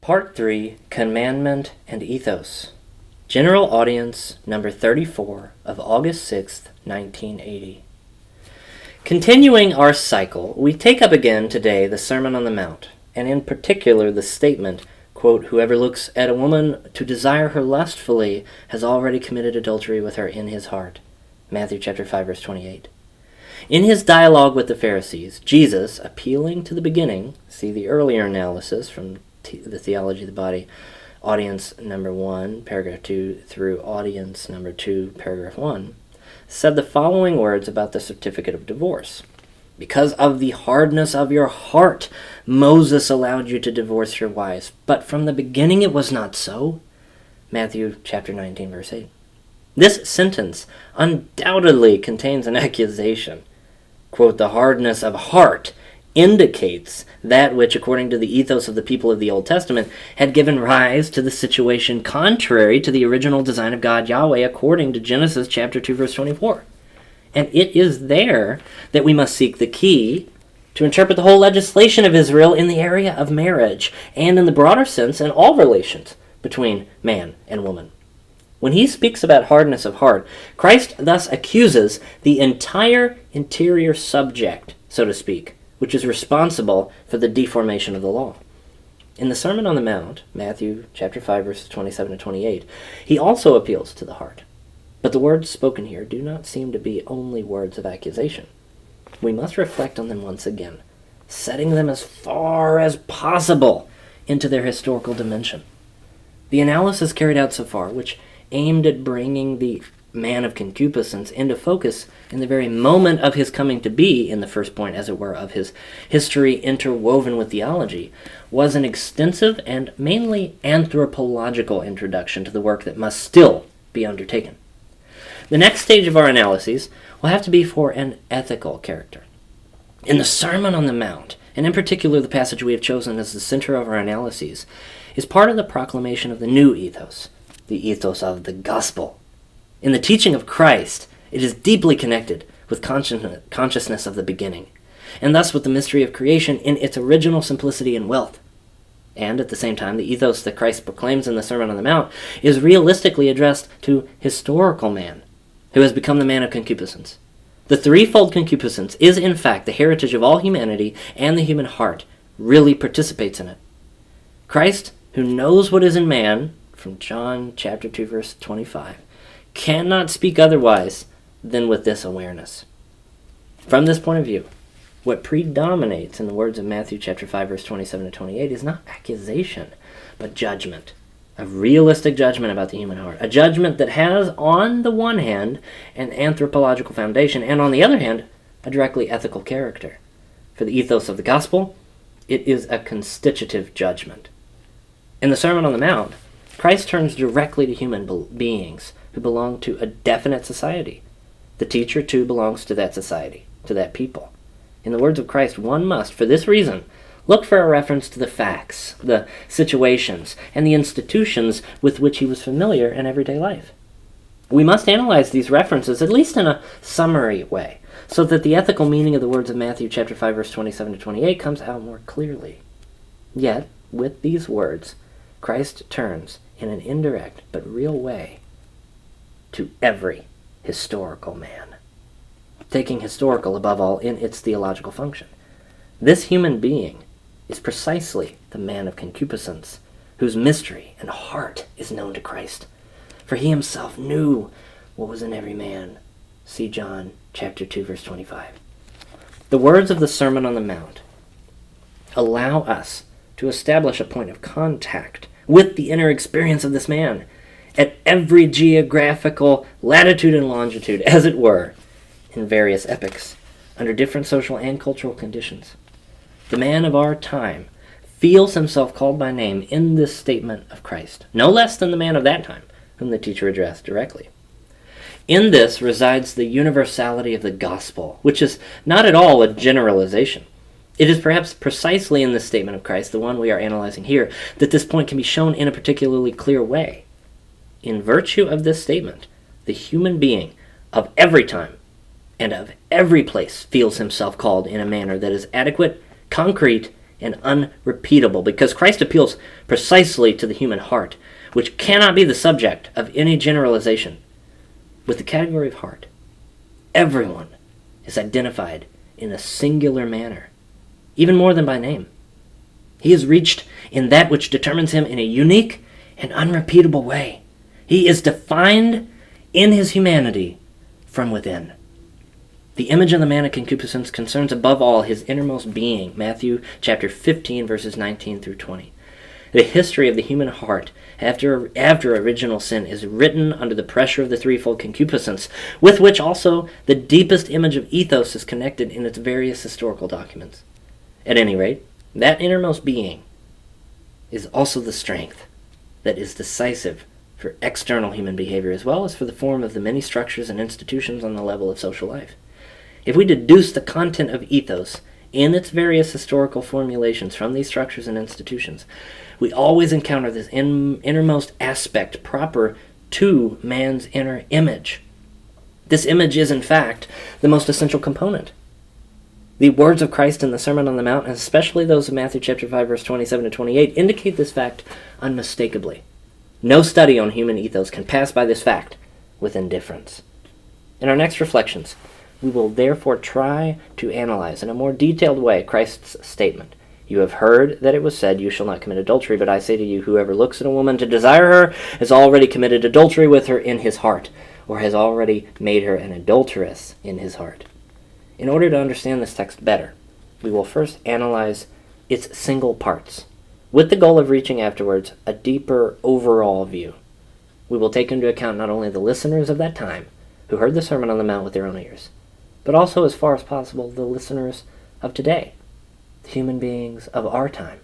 Part 3, Commandment and Ethos. General Audience number 34 of August 6th, 1980. Continuing our cycle, we take up again today the Sermon on the Mount, and in particular the statement, quote, "Whoever looks at a woman to desire her lustfully has already committed adultery with her in his heart." Matthew chapter 5, verse 28. In his dialogue with the Pharisees, Jesus, appealing to the beginning, see the earlier analysis from the Theology of the Body, Audience number 1, paragraph 2, through Audience number 2, paragraph 1, said the following words about the certificate of divorce. "Because of the hardness of your heart, Moses allowed you to divorce your wives, but from the beginning it was not so." Matthew chapter 19, verse 8. This sentence undoubtedly contains an accusation. Quote, "The hardness of heart indicates that which, according to the ethos of the people of the Old Testament, had given rise to the situation contrary to the original design of God Yahweh according to Genesis chapter 2, verse 24. And it is there that we must seek the key to interpret the whole legislation of Israel in the area of marriage, and in the broader sense in all relations between man and woman. When he speaks about hardness of heart, Christ thus accuses the entire interior subject, so to speak, which is responsible for the deformation of the law. In the Sermon on the Mount, Matthew chapter 5, verses 27 to 28, he also appeals to the heart. But the words spoken here do not seem to be only words of accusation. We must reflect on them once again, setting them as far as possible into their historical dimension. The analysis carried out so far, which aimed at bringing the man of concupiscence into focus in the very moment of his coming to be, in the first point, as it were, of his history interwoven with theology, was an extensive and mainly anthropological introduction to the work that must still be undertaken. The next stage of our analyses will have to be for an ethical character. In the Sermon on the Mount, and in particular the passage we have chosen as the center of our analyses, is part of the proclamation of the new ethos, the ethos of the gospel. In the teaching of Christ, it is deeply connected with consciousness of the beginning, and thus with the mystery of creation in its original simplicity and wealth. And at the same time, the ethos that Christ proclaims in the Sermon on the Mount is realistically addressed to historical man, who has become the man of concupiscence. The threefold concupiscence is in fact the heritage of all humanity, and the human heart really participates in it. Christ, who knows what is in man, from John chapter 2, verse 25, cannot speak otherwise than with this awareness. From this point of view, what predominates in the words of Matthew chapter 5, verse 27 to 28 is not accusation, but judgment, a realistic judgment about the human heart, a judgment that has, on the one hand, an anthropological foundation, and on the other hand, a directly ethical character. For the ethos of the gospel, it is a constitutive judgment. In the Sermon on the Mount, Christ turns directly to human beings who belong to a definite society. The teacher, too, belongs to that society, to that people. In the words of Christ, one must, for this reason, look for a reference to the facts, the situations, and the institutions with which he was familiar in everyday life. We must analyze these references, at least in a summary way, so that the ethical meaning of the words of Matthew chapter 5, verse 27 to 28 comes out more clearly. Yet, with these words, Christ turns in an indirect but real way to every historical man, taking historical above all in its theological function. This human being is precisely the man of concupiscence, whose mystery and heart is known to Christ, for he himself knew what was in every man. See John chapter 2, verse 25. The words of the Sermon on the Mount allow us to establish a point of contact with the inner experience of this man at every geographical latitude and longitude, as it were, in various epochs, under different social and cultural conditions. The man of our time feels himself called by name in this statement of Christ, no less than the man of that time, whom the teacher addressed directly. In this resides the universality of the gospel, which is not at all a generalization. It is perhaps precisely in this statement of Christ, the one we are analyzing here, that this point can be shown in a particularly clear way. In virtue of this statement, the human being of every time and of every place feels himself called in a manner that is adequate, concrete, and unrepeatable, because Christ appeals precisely to the human heart, which cannot be the subject of any generalization. With the category of heart, everyone is identified in a singular manner, even more than by name. He is reached in that which determines him in a unique and unrepeatable way. He is defined in his humanity from within. The image of the man of concupiscence concerns above all his innermost being, Matthew chapter 15, verses 19 through 20. The history of the human heart after original sin is written under the pressure of the threefold concupiscence, with which also the deepest image of ethos is connected in its various historical documents. At any rate, that innermost being is also the strength that is decisive for external human behavior, as well as for the form of the many structures and institutions on the level of social life. If we deduce the content of ethos in its various historical formulations from these structures and institutions, we always encounter this innermost aspect proper to man's inner image. This image is, in fact, the most essential component. The words of Christ in the Sermon on the Mount, and especially those of Matthew chapter 5, verse 27 to 28, indicate this fact unmistakably. No study on human ethos can pass by this fact with indifference. In our next reflections, we will therefore try to analyze in a more detailed way Christ's statement. You have heard that it was said, you shall not commit adultery, but I say to you, whoever looks at a woman to desire her has already committed adultery with her in his heart, or has already made her an adulteress in his heart. In order to understand this text better, we will first analyze its single parts, with the goal of reaching afterwards a deeper overall view. We will take into account not only the listeners of that time, who heard the Sermon on the Mount with their own ears, but also, as far as possible, the listeners of today, the human beings of our time.